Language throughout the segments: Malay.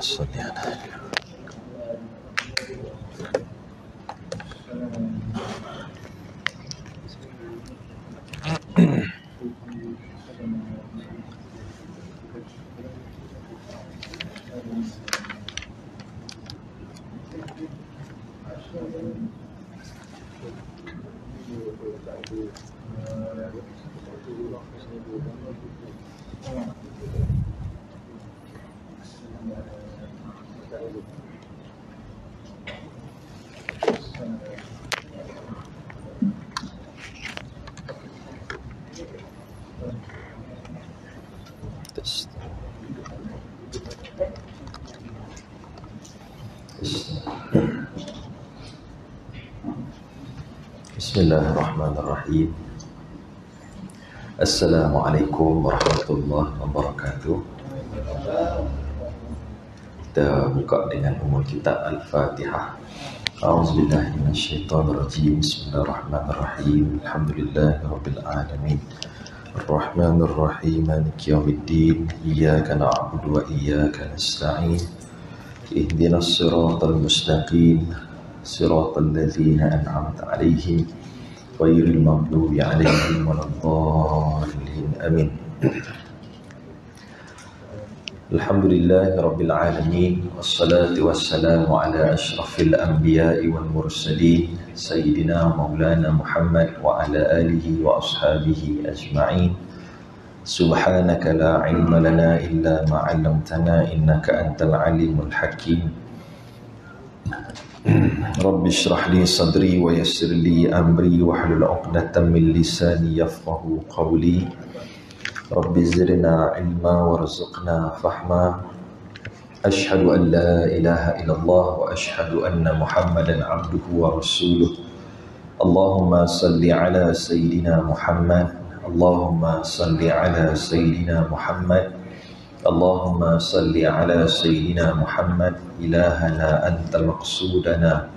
صل على Bismillahirrahmanirrahim. Assalamualaikum warahmatullahi wabarakatuh. Kita buka dengan umul kitab Al-Fatihah. A'udzubillahi minasyaitonirrajim. Bismillahirrahmanirrahim. Alhamdulillahirabbil alamin. Ar-Rahmanir-Rahim. Maliki yaumiddin. Iyyaka na'budu wa iyyaka nasta'in. Ihdinas siratal mustaqim. Siratal ladzina an'amta 'alaihim ghairil maghdubi 'alaihim waladdallin. Amin. Alhamdulillahirabbil alamin wassalatu wassalamu ala asyrafil anbiya'i wal mursalin sayyidina maulana Muhammad wa ala alihi wa ashabihi ajma'in. Subhanaka la ilma lana illa ma 'allamtana innaka antal alimul hakim. Rabbi shrah li sadri wa yassir li amri wahlul 'uqdatam min lisani yafqahu qawli. Rabbi zidna ilma warzuqna fahma. Ashhadu an la ilaha illallah wa ashhadu anna Muhammadan 'abduhu wa rasuluh. Allahumma salli ala sayyidina Muhammad. Allahumma salli ala sayyidina Muhammad. Allahumma salli ala sayyidina Muhammad. Ilahana anta maqsudana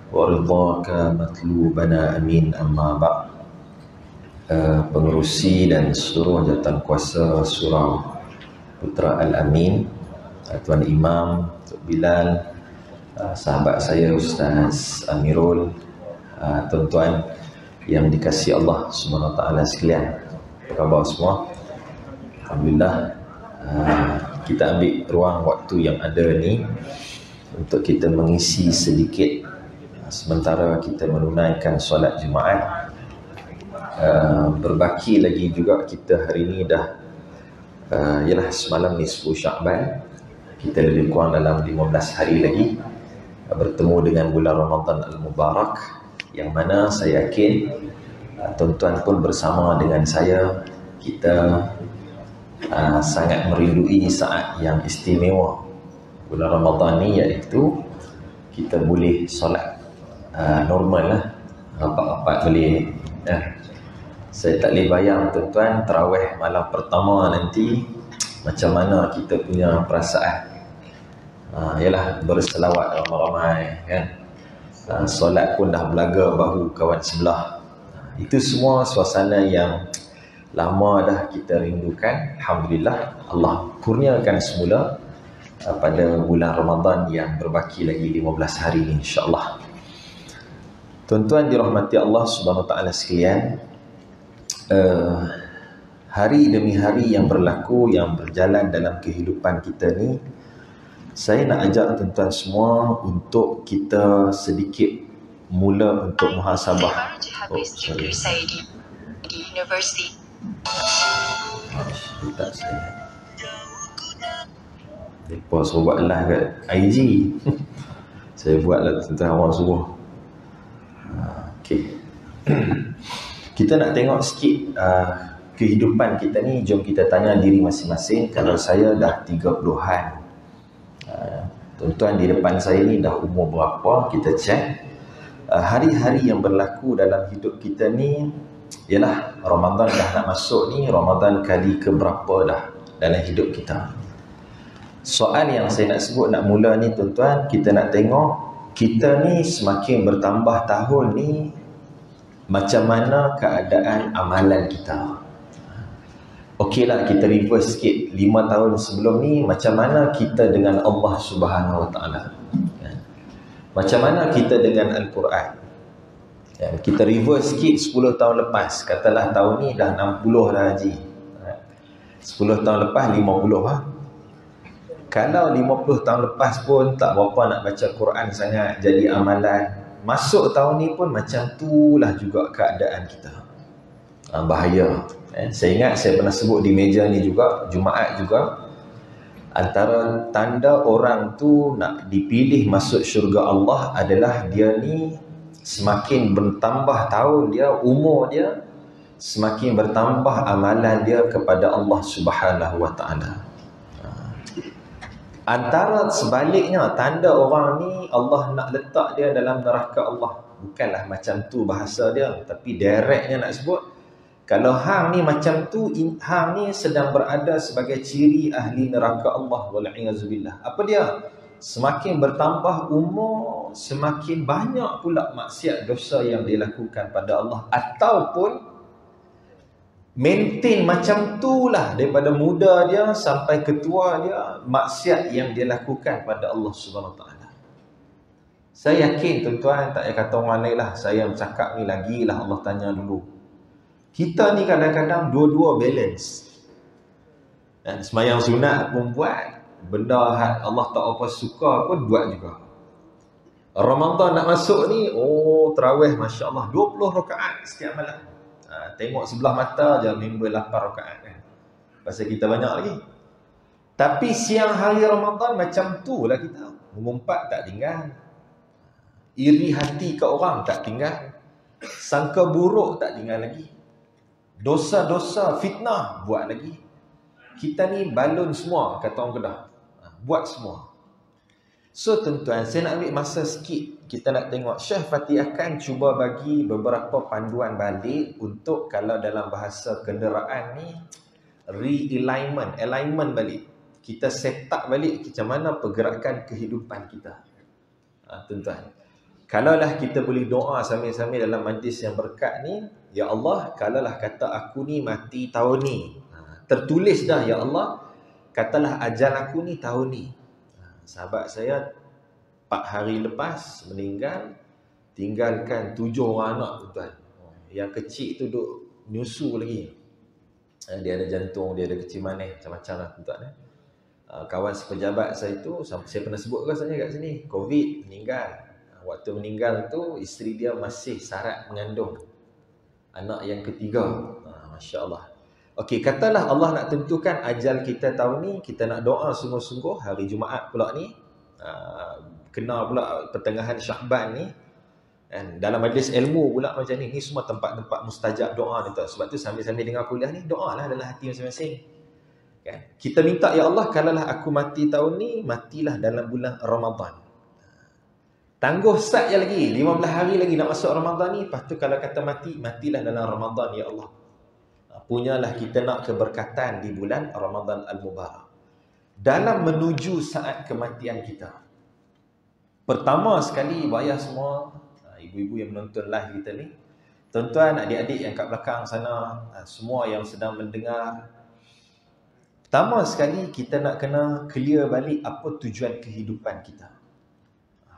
wa ridhaka matlubana. Amin. Amma ba'd. Pengerusi dan seluruh jawatan kuasa Surau Putra Al-Amin, Tuan Imam, Tok Bilal, sahabat saya Ustaz Amirul, tuan-tuan yang dikasihi Allah Subhanahu Wa Taala sekalian, apa khabar semua? Alhamdulillah. Kita ambil ruang waktu yang ada ni untuk kita mengisi sedikit sementara kita menunaikan solat Jumaat. Berbaki lagi juga kita hari ni dah ialah semalam nisfu Sya'ban. Kita lebih kurang dalam 15 hari lagi bertemu dengan bulan Ramadan Al-Mubarak, yang mana saya yakin tuan-tuan pun bersama dengan saya, kita sangat merindui saat yang istimewa bulan Ramadan ni, iaitu kita boleh solat normal lah, rapat-rapat boleh. Saya tak boleh bayang tuan-tuan, tarawih malam pertama nanti macam mana kita punya perasaan. Yalah, berselawat ramai-ramai kan. Solat pun dah belaga bahu kawan sebelah. Itu semua suasana yang lama dah kita rindukan. Alhamdulillah, Allah kurniakan semula pada bulan Ramadan yang berbaki lagi 15 hari ni, insya-Allah. Tuan-tuan dirahmati Allah Subhanahu Wa Taala sekalian, hari demi hari yang berlaku, yang berjalan dalam kehidupan kita ni, saya nak ajak tuan-tuan semua untuk kita sedikit mula untuk muhasabah. Saya di universiti. Tak saya. Mereka suruh buat live kat IG. Saya buatlah tuan-tuan, awak suruh. Okey. Kita nak tengok sikit kehidupan kita ni. Jom kita tanya diri masing-masing. Kalau saya dah 30-an, tuan-tuan di depan saya ni dah umur berapa? Kita cek hari-hari yang berlaku dalam hidup kita ni. Yalah, Ramadan dah nak masuk ni. Ramadan kali ke berapa dah dalam hidup kita? Soal yang saya nak sebut, nak mula ni tuan-tuan, kita nak tengok kita ni semakin bertambah tahun ni, macam mana keadaan amalan kita. Okeylah, kita reverse sikit. 5 tahun sebelum ni, macam mana kita dengan Allah Subhanahu Wa Taala? Macam mana kita dengan Al-Quran? Kita reverse sikit 10 tahun lepas. Katalah tahun ni dah 60 dah haji. 10 tahun lepas 50 ha? Kalau 50 tahun lepas pun tak berapa nak baca Quran sangat, jadi amalan, masuk tahun ni pun macam tu lah juga keadaan kita. Bahaya. Saya ingat saya pernah sebut di meja ni juga, Jumaat juga, antara tanda orang tu nak dipilih masuk syurga Allah adalah dia ni semakin bertambah tahun dia, umur dia, semakin bertambah amalan dia kepada Allah Subhanahu Wa Taala. Antara sebaliknya, tanda orang ni Allah nak letak dia dalam neraka Allah. Bukanlah macam tu bahasa dia, tapi directnya nak sebut, kalau hang ni macam tu, hang ni sedang berada sebagai ciri ahli neraka Allah, wal'iyazubillah. Apa dia? Semakin bertambah umur, semakin banyak pula maksiat dosa yang dia lakukan pada Allah. Ataupun maintain macam tu lah daripada muda dia sampai ketua dia, maksiat yang dia lakukan pada Allah Subhanahu Taala. Saya yakin tuan-tuan, tak payah kata orang lain lah, saya bercakap ni lagi lah Allah tanya dulu. Kita ni kadang-kadang dua-dua balance. Semayang sunat pun buat, benda Allah tak apa suka pun buat juga. Ramadan nak masuk ni, tarawih Masya Allah 20 rakaat setiap malam. Tengok sebelah mata je member 8 rakaat kan. Pasal kita banyak lagi. Tapi siang hari Ramadan macam tu lah kita. Mengumpat tak tinggal. Iri hati ke orang tak tinggal. Sangka buruk tak tinggal lagi. Dosa-dosa fitnah buat lagi. Kita ni balun semua, kata orang Kedah. Buat semua. So tuan-tuan, saya nak ambil masa sikit. Kita nak tengok Syekh Fatih akan cuba bagi beberapa panduan balik untuk kalau dalam bahasa kenderaan ni alignment balik. Kita set up balik macam mana pergerakan kehidupan kita. Tuan-tuan, kalaulah kita boleh doa sambil-sambil dalam majlis yang berkat ni, ya Allah, kalaulah kata aku ni mati tahun ni, tertulis dah ya Allah, katalah ajal aku ni tahun ni. Sahabat saya 4 hari lepas meninggal, tinggalkan 7 orang anak tuan-tuan. Yang kecil tu duk nyusu lagi. Dia ada jantung, dia ada kecil manis, macam-macam lah tuan-tuan. Kawan sepejabat saya tu, saya pernah sebut ke rasanya kat sini, COVID, meninggal. Waktu meninggal tu, isteri dia masih syarat mengandung anak yang ketiga. Masya Allah. Okey, katalah Allah nak tentukan ajal kita tahun ni, kita nak doa sungguh-sungguh hari Jumaat pula ni, kena pula pertengahan Syahban ni, dan dalam majlis ilmu pula macam ni semua tempat-tempat mustajab doa ni. Sebab tu sambil-sambil dengar kuliah ni, doalah dalam hati masing-masing kan? Kita minta, ya Allah, kalaulah aku mati tahun ni, matilah dalam bulan Ramadan. Tangguh sat je lagi, 15 hari lagi nak masuk Ramadan ni. Lepas tu kalau kata mati, matilah dalam Ramadan, ya Allah. Punyalah kita nak keberkatan di bulan Ramadan Al-Mubarak. Dalam menuju saat kematian kita, pertama sekali, bayar semua ibu-ibu yang menonton live kita ni, tuan-tuan, adik-adik yang kat belakang sana, semua yang sedang mendengar, pertama sekali kita nak kena clear balik apa tujuan kehidupan kita.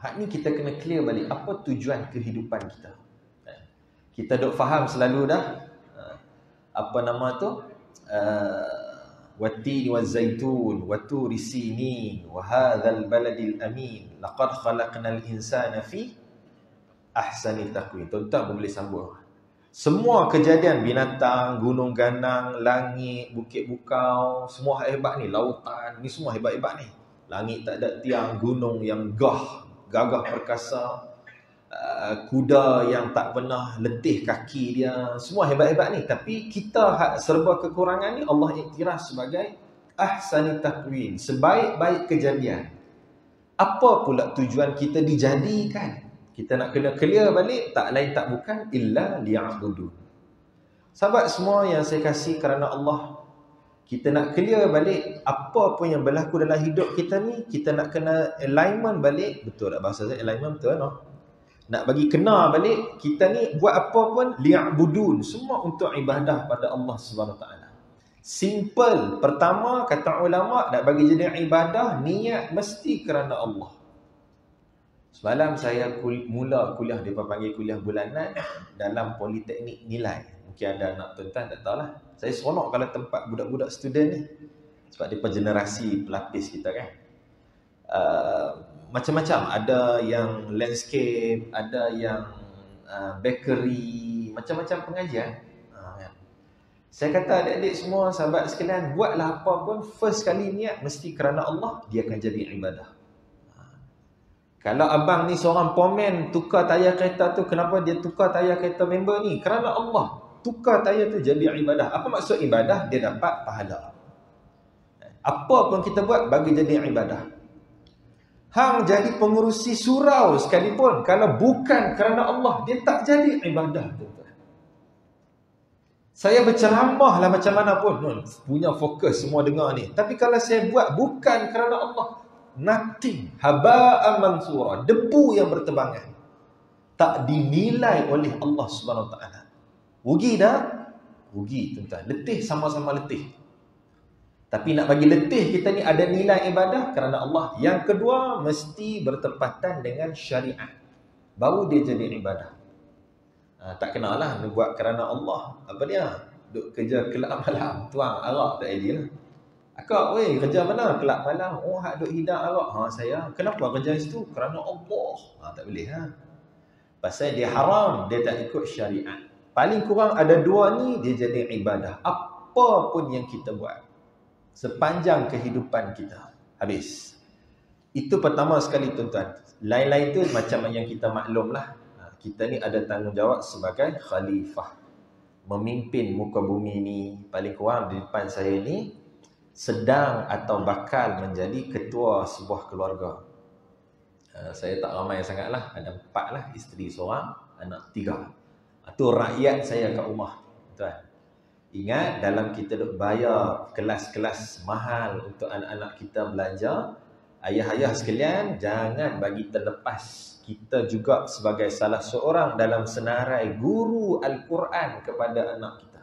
Hak ni kita kena clear balik apa tujuan kehidupan kita. Kita duk faham selalu dah apa nama tu, wattini wazzaitun wa turi sinin wa hadzal baladil amin laqad khalaqnal insana fi ahsani taqwim. Tuan-tuan boleh sambung. Semua kejadian binatang, gunung ganang, langit, bukit bukau, semua hebat ni, lautan ni semua hebat-hebat ni. Langit tak ada tiang, gunung yang gagah perkasa, kuda yang tak pernah letih kaki dia, semua hebat-hebat ni. Tapi kita serba kekurangan ni Allah iktiraf sebagai ahsani taqwim, sebaik-baik kejadian. Apa pula tujuan kita dijadikan? Kita nak kena clear balik, tak lain tak bukan illa liya'budun. Sahabat semua yang saya kasih kerana Allah, kita nak clear balik apa pun yang berlaku dalam hidup kita ni, kita nak kena alignment balik. Betul tak bahasa saya alignment? Betul no? Nak bagi kena balik, kita ni buat apa pun liya'budun, semua untuk ibadah pada Allah Subhanahu Taala. Simple. Pertama, kata ulama, nak bagi jadi ibadah, niat mesti kerana Allah. Semalam saya mula kuliah, dia panggil kuliah bulanan dalam Politeknik Nilai. Mungkin ada anak tuan-tuan, tak tahulah. Saya seronok kalau tempat budak-budak student ni. Sebab dia generasi pelapis kita kan. Macam-macam. Ada yang landscape, ada yang bakery, macam-macam pengajian. Saya kata adik-adik semua, sahabat sekalian, buatlah apa pun, first kali niat mesti kerana Allah, dia akan jadi ibadah. Kalau abang ni seorang pomen tukar tayar kereta tu, kenapa dia tukar tayar kereta member ni? Kerana Allah. Tukar tayar tu jadi ibadah. Apa maksud ibadah? Dia dapat pahala. Apa pun kita buat, bagi jadi ibadah. Hang jadi pengurusi surau sekalipun, kalau bukan kerana Allah, dia tak jadi ibadah tu. Saya berceramah lah macam mana pun, punya fokus semua dengar ni. Tapi kalau saya buat bukan kerana Allah, nothing, haba'an mansura, debu yang bertebangan. Tak dinilai oleh Allah Subhanahu Wa Taala. Rugi dah? Rugi tuan-tuan. Letih, sama-sama letih. Tapi nak bagi letih kita ni ada nilai ibadah kerana Allah. Yang kedua, mesti bertepatan dengan syariat. Baru dia jadi ibadah. Tak kenalah nak buat kerana Allah. Apa dia? Duk kerja kelab malam, tuang arak tak ideal. Akak, weh, kerja mana? Kelab malam. Oh, hak duk hidang arak. Saya. Kenapa kerja situ? Kerana Allah. Tak boleh ha. Pasal dia haram, dia tak ikut syariat. Paling kurang ada dua ni, dia jadi ibadah. Apa pun yang kita buat sepanjang kehidupan kita. Habis. Itu pertama sekali tuan-tuan. Lain-lain tu macam yang kita maklum lah. Kita ni ada tanggungjawab sebagai khalifah. Memimpin muka bumi ni. Paling kurang di depan saya ni sedang atau bakal menjadi ketua sebuah keluarga. Saya tak ramai sangat lah. Ada 4 lah. Isteri seorang, anak 3. Itu rakyat saya kat rumah. Tuan. Ingat dalam kita duk bayar kelas-kelas mahal untuk anak-anak kita belajar. Ayah-ayah sekalian, jangan bagi terlepas. Kita juga sebagai salah seorang dalam senarai guru Al-Quran kepada anak kita.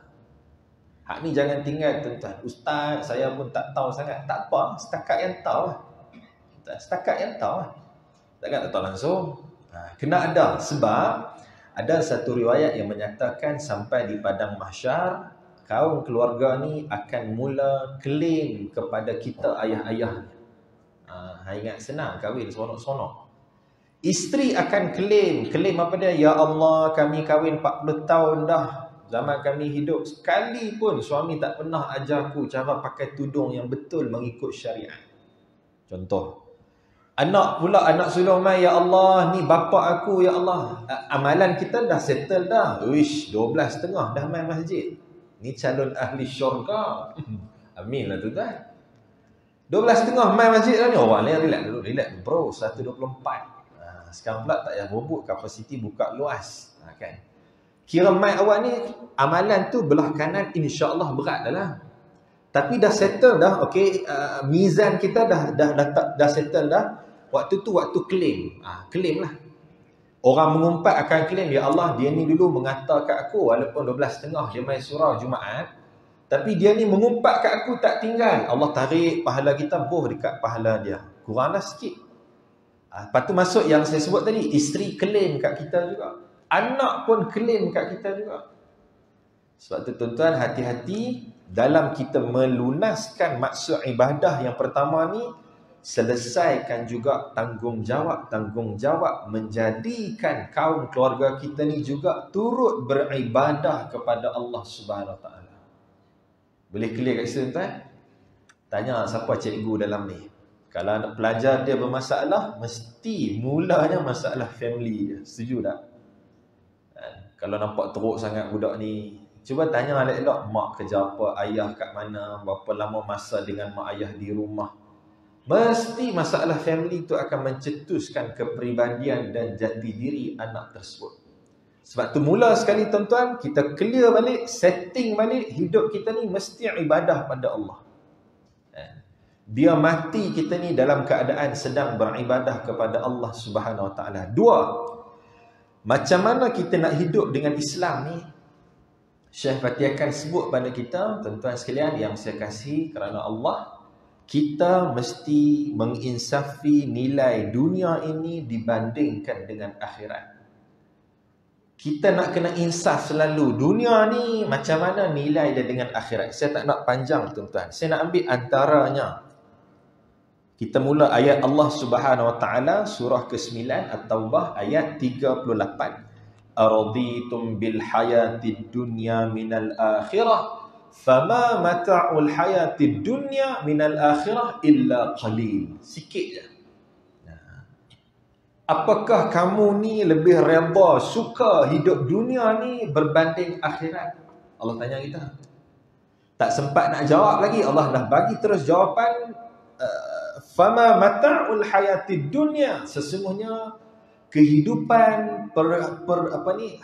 Hak ni jangan tinggal tuan-tuan. Ustaz, saya pun tak tahu sangat. Tak apa, setakat yang tahu lah. Setakat yang tahu lah. Takkan tak tahu langsung. Kena ada. Sebab ada satu riwayat yang menyatakan sampai di padang mahsyar, kaum keluarga ni akan mula claim kepada kita ayah-ayah. Ingat senang kahwin seronok-seronok. Isteri akan claim apa dia? Ya Allah, kami kahwin 40 tahun dah. Zaman kami hidup, sekali pun suami tak pernah ajarku cara pakai tudung yang betul mengikut syariat. Contoh. Anak pula, anak sulung mai, ya Allah, ni bapa aku, ya Allah. Amalan kita dah settle dah. Uish, 12.30 dah main masjid. Ni calon ahli syurga. Amin lah tuan-tuan. 12.30 main masjid dah ni. Orang lain relax dulu. Relax bro, 1.24. Sekarang pula tak payah berebut, kapasiti buka luas. Kan? Kira main awal ni, amalan tu belah kanan insya-Allah berat dah lah. Tapi dah settle dah, okey, mizan kita dah settle dah. Waktu tu waktu claim. Claim lah. Orang mengumpat akan claim, ya Allah, dia ni dulu mengata kat aku walaupun 12.30 dia main surau Jumaat, tapi dia ni mengumpat kat aku tak tinggal. Allah tarik pahala kita boh dekat pahala dia. Kuranglah sikit. Lepas tu masuk yang saya sebut tadi, isteri claim kat kita juga. Anak pun claim kat kita juga. Sebab tu tuan-tuan, hati-hati dalam kita melunaskan maksud ibadah yang pertama ni, selesaikan juga tanggungjawab menjadikan kaum keluarga kita ni juga turut beribadah kepada Allah Subhanahu Wa Taala. Boleh clear kat situ tuan? Tanya siapa cikgu dalam ni. Kalau anak pelajar dia bermasalah, mesti mulanya masalah family dia. Setuju tak? Kalau nampak teruk sangat budak ni, cuba tanya elok-elok, mak kerja apa, ayah kat mana, berapa lama masa dengan mak ayah di rumah. Mesti masalah family tu akan mencetuskan kepribadian dan jati diri anak tersebut. Sebab tu mula sekali tuan-tuan, kita clear balik, setting balik, hidup kita ni mesti ibadah pada Allah. Dia mati kita ni dalam keadaan sedang beribadah kepada Allah Subhanahu Wa Taala. 2, macam mana kita nak hidup dengan Islam ni? Syekh Fatih akan sebut pada kita, tuan-tuan sekalian yang saya kasih kerana Allah, kita mesti menginsafi nilai dunia ini dibandingkan dengan akhirat. Kita nak kena insaf selalu. Dunia ni macam mana nilai dia dengan akhirat. Saya tak nak panjang tuan-tuan. Saya nak ambil antaranya. Kita mula ayat Allah Subhanahu Wa Taala surah ke-9 At-Taubah ayat 38. Araditum bil hayatid dunya minal akhirah fama mata'ul hayatid dunya minal akhirah illa qalil. Sikit je. Apakah kamu ni lebih redha, suka hidup dunia ni berbanding akhirat? Allah tanya kita. Tak sempat nak jawab lagi, Allah dah bagi terus jawapan. Fama mata'ul hayatid dunya, sesungguhnya kehidupan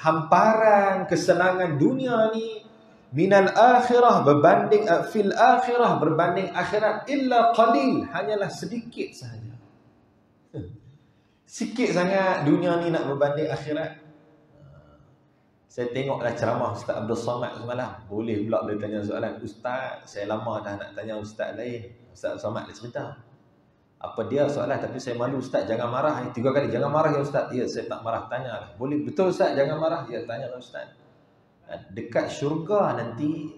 hamparan kesenangan dunia ni minal akhirah berbanding fil akhirah berbanding akhirat illa qalil, hanyalah sedikit sahaja. Sikit sangat dunia ni nak berbanding akhirat. Saya tengoklah ceramah Ustaz Abdul Samad semalam. Boleh pula dia tanya soalan. Ustaz, saya lama dah nak tanya Ustaz lain. Ustaz Abdul Samad dia cerita. Apa dia soalan, tapi saya malu. Ustaz jangan marah. 3 kali, jangan marah ya Ustaz. Ya, saya tak marah, tanya. Boleh, betul Ustaz, jangan marah. Ya, tanya Ustaz. Dekat syurga nanti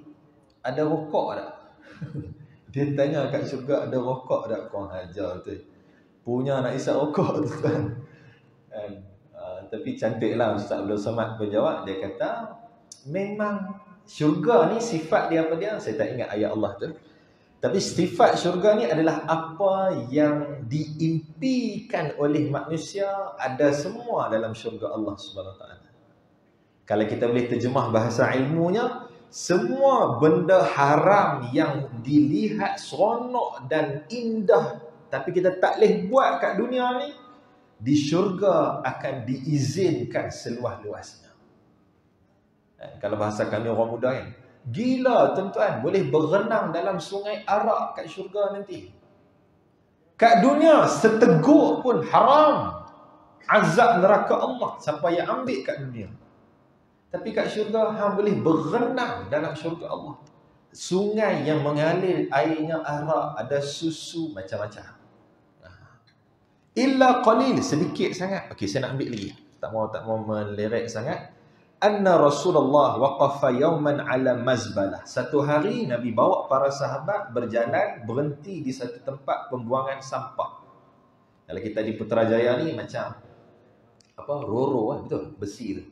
ada rokok tak? Dia tanya kat syurga ada rokok tak? Kau ajar betul. Punya nak isap rokok tu kan. Tapi cantiklah Ustaz Abdul Samad berjawab. Dia kata memang syurga ni sifat dia apa dia? Saya tak ingat ayat Allah tu. Tapi sifat syurga ni adalah apa yang diimpikan oleh manusia ada semua dalam syurga Allah Subhanahu Wa Taala. Kalau kita boleh terjemah bahasa ilmunya, semua benda haram yang dilihat seronok dan indah tapi kita tak boleh buat kat dunia ni, di syurga akan diizinkan seluas-luasnya. Kalau bahasa kami orang muda kan, gila tuan-tuan, boleh berenang dalam sungai arak kat syurga nanti. Kat dunia seteguk pun haram, azab neraka Allah siapa yang ambil kat dunia. Tapi kat syurga hang boleh berenang dalam syurga Allah. Sungai yang mengalir airnya arak, ada susu macam-macam. Illa qalil, sedikit sangat. Okey, saya nak ambil lagi. Tak mau meleret sangat. Anna Rasulullah waqafa yawman ala mazbalah. Satu hari Nabi bawa para sahabat berjalan, berhenti di satu tempat pembuangan sampah. Kalau kita di Putrajaya ni macam apa, roro kan, betul, besi tu.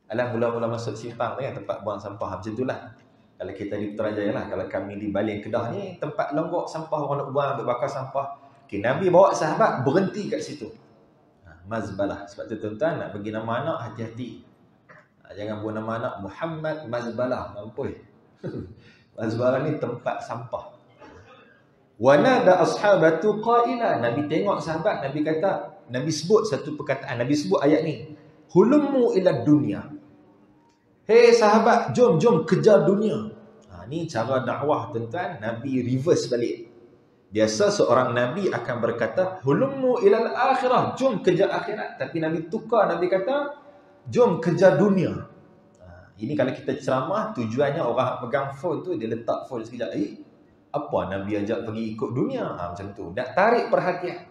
Alah mula-mula masuk simpang tu kan, tempat buang sampah macam itulah. Kalau kita di Putrajaya lah, kalau kami di Baling Kedah ni tempat longgok sampah, orang nak buang, untuk bakar sampah. Okay, Nabi bawa sahabat berhenti kat situ. Mazbalah. Sebab tu tuan-tuan nak bagi nama anak hati-hati. Jangan buat nama anak Muhammad Mazbalah. Mampus. Mazbalah ni tempat sampah. Wa nada ashabatu qaila. Nabi tengok sahabat, Nabi kata, Nabi sebut satu perkataan, Nabi sebut ayat ni. Hulummu ila dunia. Hei sahabat, jom kejar dunia. Ni cara dakwah tuan-tuan, Nabi reverse balik. Biasa seorang Nabi akan berkata, hulummu ilal akhirah, jom kejar akhirat. Tapi Nabi tukar, Nabi kata, jom kejar dunia. Ini kalau kita ceramah, tujuannya orang pegang phone tu, dia letak phone sekejap. Apa Nabi ajak pergi ikut dunia? Macam tu. Nak tarik perhatian.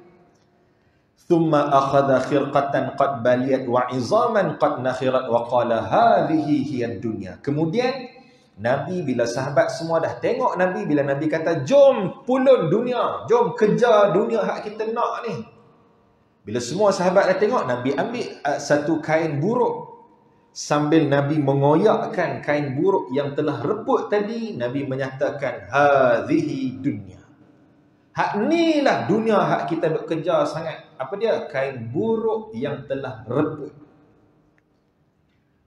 Thumma akhadha khirqatan qad baliyat wa izaman qad nakhirat wa qala hadhihi hiya dunya. Kemudian Nabi bila sahabat semua dah tengok Nabi, bila Nabi kata jom pulun dunia, jom kejar dunia hak kita nak ni. Bila semua sahabat dah tengok, Nabi ambil satu kain buruk. Sambil Nabi mengoyakkan kain buruk yang telah rebut tadi, Nabi menyatakan hadhihi dunya. Hak ni lah dunia hak kita duk kejar sangat. Apa dia? Kain buruk yang telah rebut.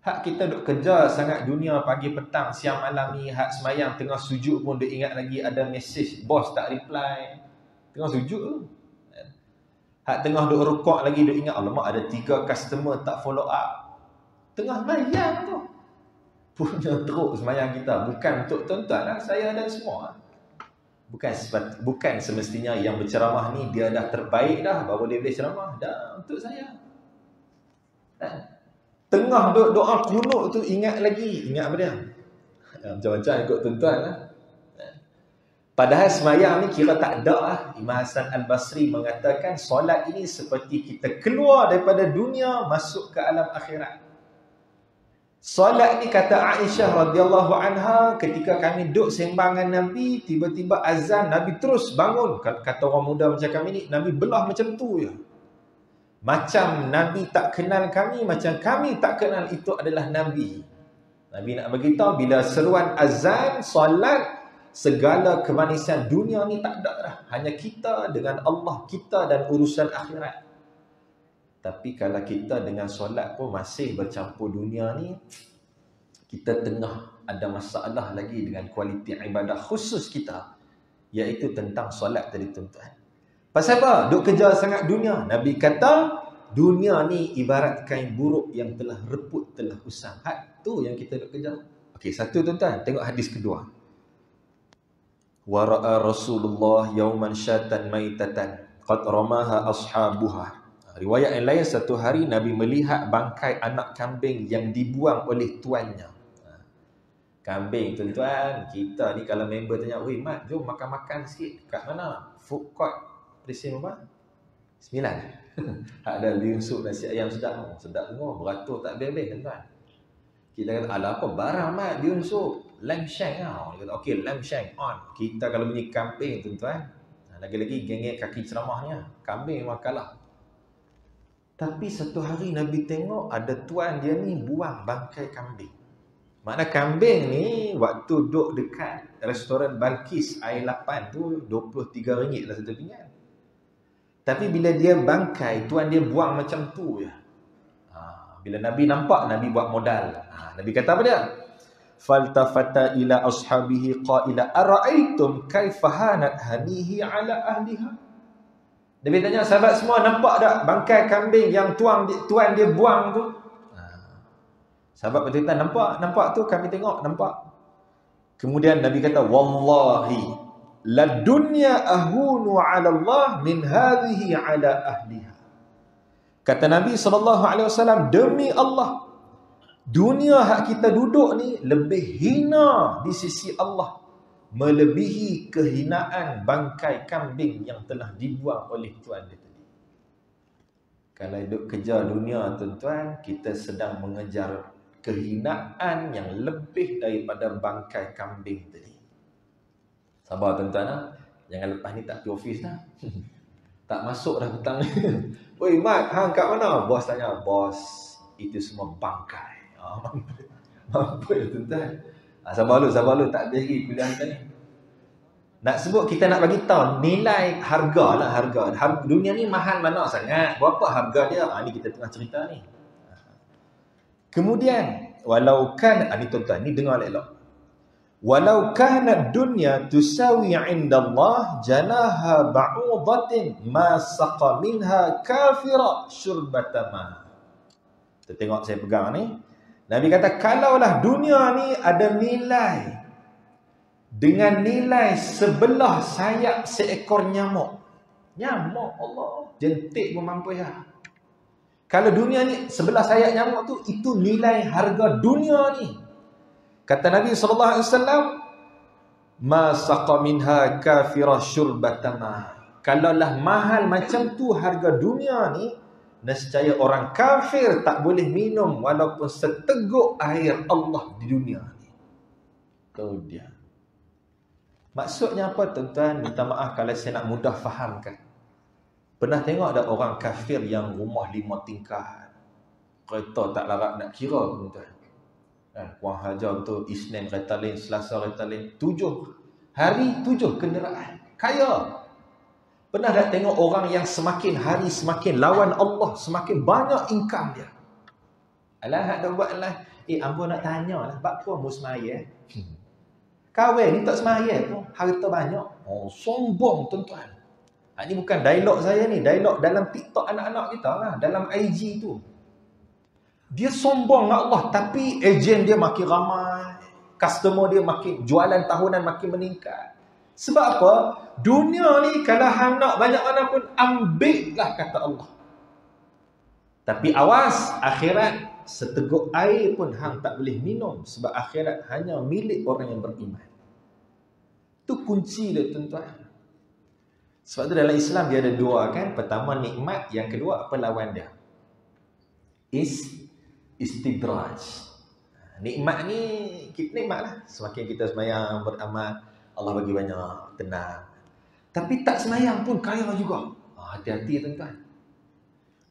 Hak kita duk kejar sangat dunia pagi, petang, siang, malam ni. Hak semayang tengah sujud pun duk ingat lagi ada mesej, bos tak reply. Tengah sujud tu. Hak tengah duk rukuk lagi duk ingat, alamak ada 3 customer tak follow up. Tengah semayang tu. Punya teruk semayang kita. Bukan untuk tuan-tuan lah, saya dan semua. Bukan semestinya yang berceramah ni dia dah terbaik dah baru dia boleh ceramah. Dah untuk saya. Tengah doa kunut tu ingat lagi. Ingat apa dia? Macam-macam ikut tuan-tuan lah. Padahal semayang ni kira tak ada lah. Imam Hasan Al-Basri mengatakan solat ini seperti kita keluar daripada dunia masuk ke alam akhirat. Solat ni kata Aisyah radhiyallahu anha, ketika kami duduk sembangan Nabi, tiba-tiba azan, Nabi terus bangun. Kata orang muda macam kami ni, Nabi belah macam tu je. Macam Nabi tak kenal kami, macam kami tak kenal itu adalah Nabi. Nabi nak beritahu bila seruan azan, solat, segala kemanisan dunia ni tak ada dah. Hanya kita dengan Allah kita dan urusan akhirat. Tapi kalau kita dengan solat pun masih bercampur dunia ni, kita tengah ada masalah lagi dengan kualiti ibadah khusus kita, iaitu tentang solat tadi tuan-tuan. Pasal apa? Duk kejar sangat dunia. Nabi kata, dunia ni ibarat kain buruk yang telah reput, telah usang. Tu yang kita duk kejar. Okey, satu tuan-tuan, tengok hadis kedua. Wa ra'a Rasulullah yawman syatan maitatan qad ramaha ashabuha. Riwayat yang lain, satu hari Nabi melihat bangkai anak kambing yang dibuang oleh tuannya. Kambing tuan-tuan, kita ni kalau member tanya, "Weh Mat, jom makan-makan sikit." Kat mana? Food court Presin berapa? 9. Ada biung sup nasi ayam sedap. Sedap semua, beratur tak habis-habis tuan-tuan. Kita kata, "Alah apa barang Mat, biung sup, lamb shank lah." Dia kata, "Okey, lamb shank on." Kita kalau bunyi kambing tuan-tuan, lagi-lagi geng-geng kaki ceramahnya, kambing memang kalah. Tapi satu hari Nabi tengok ada tuan dia ni buang bangkai kambing. Makna kambing ni waktu duduk dekat restoran Balkis air 8 tu RM23 lah satu pinggan. Tapi bila dia bangkai, tuan dia buang macam tu je. Bila Nabi nampak, Nabi buat modal. Nabi kata apa dia? Faltafata ila ashabihi qaila ara'aitum kaifa hanat hanihi ala ahliha. Nabi tanya sahabat semua, nampak tak bangkai kambing yang tuan dia buang tu? Sahabat berkata, nampak tu, kami tengok, nampak. Kemudian Nabi kata, wallahi la dunya ahunu ala Allah min hadhihi ala ahliha. Kata Nabi SAW, demi Allah, dunia hak kita duduk ni lebih hina di sisi Allah, melebihi kehinaan bangkai kambing yang telah dibuang oleh tuan dia tadi. Kalau duduk kejar dunia tuan-tuan, kita sedang mengejar kehinaan yang lebih daripada bangkai kambing tadi. Sabar tuan-tuan, jangan lepas ni tak pergi office dah. Tak masuk dah petang ni. Oi Mat, hang kat mana? Bos tanya. Bos, itu semua bangkai. Mampu ya tuan-tuan. Sabar lu, tak ada lagi kuliah kita ni. Nak sebut, kita nak bagi tahu nilai harga lah, harga. Dunia ni mahal mana sangat? Berapa harga dia? Ni kita tengah cerita ni. Kemudian, walau kan, ni tuan-tuan, ni dengar elok. Walau kanat dunya tusawi 'inda Allah janaha ba'udatin ma saqa minha kafira syurbata ma. Kita tengok, saya pegang ni. Nabi kata, kalaulah dunia ni ada nilai dengan nilai sebelah sayap seekor nyamuk. Nyamuk, Allah, jentik pun mampu ya. Kalau dunia ni sebelah sayap nyamuk tu, itu nilai harga dunia ni. Kata Nabi SAW, ma saqa minha kafira syurbatama. Kalaulah mahal macam tu harga dunia ni, nescaya orang kafir tak boleh minum walaupun seteguk air Allah di dunia ni. Itu dia. Maksudnya apa tuan-tuan? Minta maaf kalau saya nak mudah fahamkan. Pernah tengok ada orang kafir yang rumah 5 tingkat, kereta tak larat nak kira tuan-tuan. Puan Hajar betul, Isnin kereta lain, Selasa kereta lain, 7 hari 7 kenderaan, kaya. Pernah tak tengok orang yang semakin hari semakin lawan Allah, semakin banyak income dia? Alah, ada buat lah. Ambo nak tanya lah, bak apa mu semaya? Kahwin ni tak semaya pun, harta banyak. Sombong tuan-tuan. Ini bukan dialog saya ni, dialog dalam TikTok anak-anak kita lah, dalam IG tu. Dia sombong dengan Allah, tapi ejen dia makin ramai, customer dia makin, jualan tahunan makin meningkat. Sebab apa? Dunia ni kalau hang nak banyak mana pun, ambil lah kata Allah. Tapi awas, akhirat seteguk air pun hang tak boleh minum, sebab akhirat hanya milik orang yang beriman. Itu kunci dia tuan-tuan. Sebab tu dalam Islam dia ada dua kan. Pertama nikmat, yang kedua apa lawan dia? Istidraj. Nikmat ni, kita nikmat lah. Semakin kita semayang, beramal, Allah bagi banyak, tenang. Tapi tak semayang pun kaya juga. Hati-hati tuan-tuan.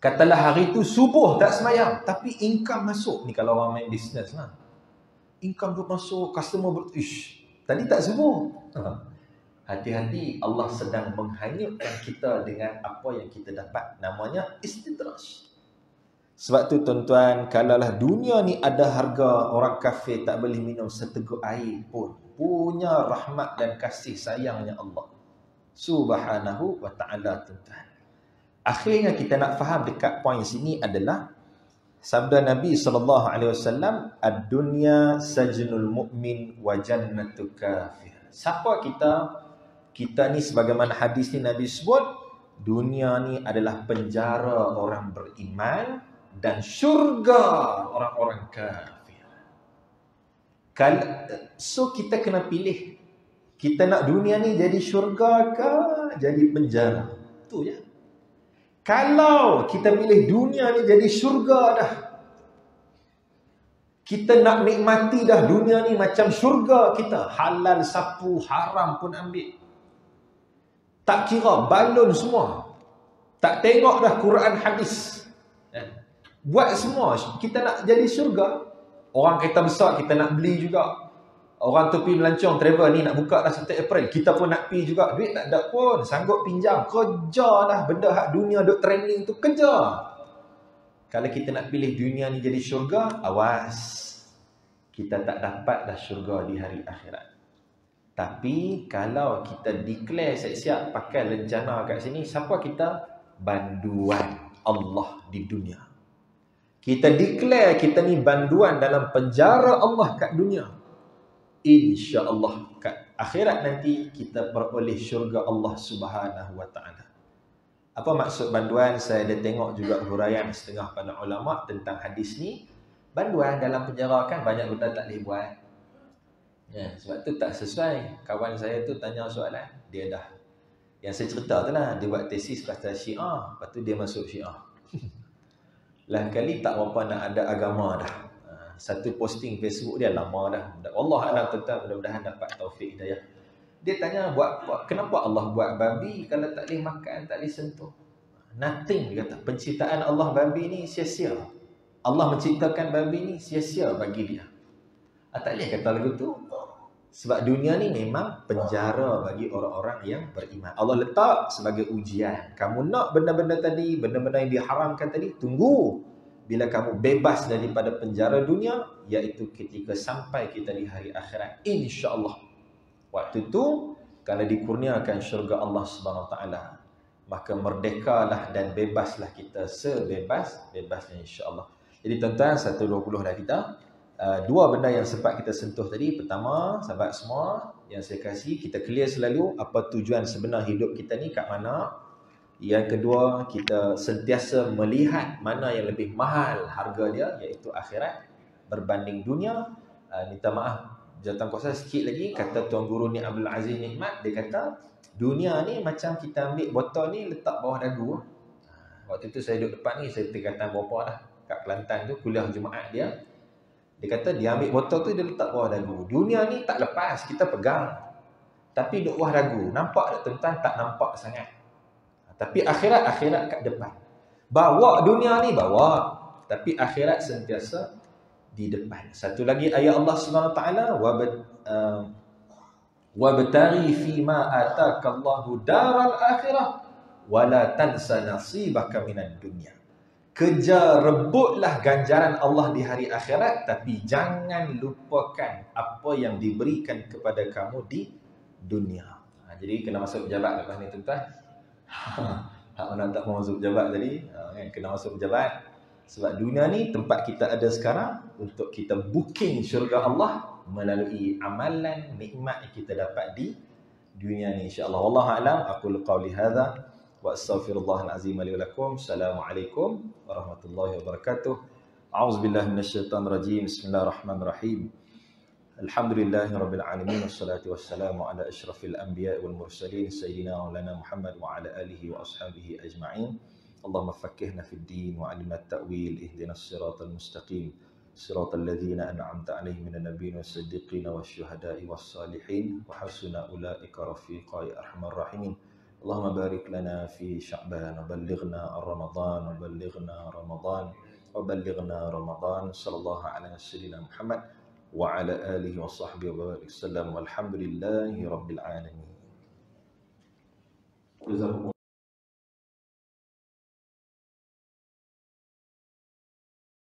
Katalah hari tu subuh tak semayang, tapi income masuk. Ni kalau orang main bisnes lah. Income tu masuk, customer tadi tak subuh. Hati-hati, Allah sedang menghanyutkan kita dengan apa yang kita dapat. Namanya istidraj. Sebab tu tuan-tuan, kalaulah dunia ni ada harga, orang kafir tak boleh minum seteguk air pun. Punya rahmat dan kasih sayangnya Allah Subhanahu wa ta'ala tuan-tuan. Akhirnya kita nak faham dekat poin sini adalah sabda Nabi SAW, ad-dunya sajnul mu'min wa jannatu kafir. Siapa kita ni sebagaimana hadis ni Nabi sebut, dunia ni adalah penjara orang beriman dan syurga orang-orang kafir. So kita kena pilih, kita nak dunia ni jadi syurga ke jadi penjara? Tu je. Kalau kita pilih dunia ni jadi syurga dah, kita nak nikmati dah dunia ni macam syurga kita, halal sapu, haram pun ambil, tak kira balon semua, tak tengok dah Quran hadis, buat semua, kita nak jadi syurga. Orang kereta besar kita nak beli juga. Orang tu pergi melancong travel ni nak buka dah 1 April, kita pun nak pergi juga. Duit tak ada pun, sanggup pinjam, kerja dah. Benda hak dunia duk trending tu, kerja. Kalau kita nak pilih dunia ni jadi syurga, awas, kita tak dapat dah syurga di hari akhirat. Tapi kalau kita declare siap-siap pakai lencana kat sini, siapa kita? Banduan Allah di dunia. Kita declare kita ni banduan dalam penjara Allah kat dunia. InsyaAllah kat akhirat nanti kita peroleh syurga Allah Subhanahu wa ta'ala. Apa maksud banduan? Saya ada tengok juga huraian setengah para ulama tentang hadis ni. Banduan dalam penjara kan banyak benda tak boleh buat. Sebab tu tak sesuai. Kawan saya tu tanya soalan, dia dah, yang saya cerita tu lah, dia buat tesis pasal Syiah, lepas tu dia masuk Syiah. Lain kali tak berapa nak ada agama dah. Satu posting Facebook dia lama dah. Allah alam tentang, mudah-mudahan dapat taufik hidayah. Dia tanya, kenapa Allah buat babi kalau tak boleh makan, tak boleh sentuh? Nothing, dia kata. Penciptaan Allah babi ni sia-sia. Allah menciptakan babi ni sia-sia bagi dia. Tak boleh kata lagu tu. Sebab dunia ni memang penjara bagi orang-orang yang beriman. Allah letak sebagai ujian. Kamu nak benda-benda tadi, benda-benda yang diharamkan tadi, tunggu. Bila kamu bebas daripada penjara dunia, iaitu ketika sampai kita di hari akhirat, insya-Allah. Waktu tu, kalau dikurniakan syurga Allah SWT, maka merdekalah dan bebaslah kita sebebas-bebasnya insya-Allah. Jadi tuan-tuan, 1:20 dah kita. Dua benda yang sempat kita sentuh tadi. Pertama, sahabat semua yang saya kasih, kita clear selalu apa tujuan sebenar hidup kita ni kat mana. Yang kedua, kita sentiasa melihat mana yang lebih mahal harga dia, iaitu akhirat berbanding dunia. Minta maaf, jawatankuasa sikit lagi, kata Tuan Guru ni Abdul Aziz Nikmat, dia kata, dunia ni macam kita ambil botol ni letak bawah dagu. Waktu tu saya duduk depan ni, saya terkata berapa dah, kat Kelantan tu, kuliah Jumaat dia. Dia kata, dia ambil botol tu, dia letak bawah dagu. Dunia ni tak lepas, kita pegang. Tapi duduk bawah dagu. Nampak tak tuan-tuan? Tak nampak sangat. Tapi akhirat kat depan. Bawa dunia ni, bawa. Tapi akhirat sentiasa di depan. Satu lagi ayat Allah SWT, wabtaghi fima atakallahu daral akhirah wala tansa nasibaka minad dunya. Kejar, rebutlah ganjaran Allah di hari akhirat, tapi jangan lupakan apa yang diberikan kepada kamu di dunia. Jadi kena masuk pejabat lepas ni tuan-tuan. Hak mana tak mau masuk pejabat tadi, kena masuk pejabat. Sebab dunia ni tempat kita ada sekarang untuk kita booking syurga Allah melalui amalan nikmat yang kita dapat di dunia ni insya-Allah. Wallahu a'lam. Aqulu qawli hadza wa astaghfirullahal azim li wa lakum. Assalamualaikum warahmatullahi wabarakatuh. A'udzubillahi minasyaitonir rajim. Bismillahirrahmanirrahim. Alhamdulillahirabbil alamin wassalatu wassalamu ala asyrafil anbiya'i wal mursalin sayyidina maulana Muhammad wa ala alihi wa ashabihi ajma'in. Allahumma faqqihna fid din wa 'allimna at-ta'wil, ihdinas siratal mustaqim, siratal ladzina an'amta 'alaihim minan nabiyyin was-siddiqin wasyuhada'i was-salihin wa hasuna ulaika rafiqa ya arhamar rahimin. Allahumma barik lana fi Sya'ban wa ballighna Ramadan wa ballighna Ramadan wa ballighna Ramadan. Sallallahu ala sayyidina Muhammad wa ala alihi wa sahbihi wa sallam. Walhamdulillahi rabbil alamin.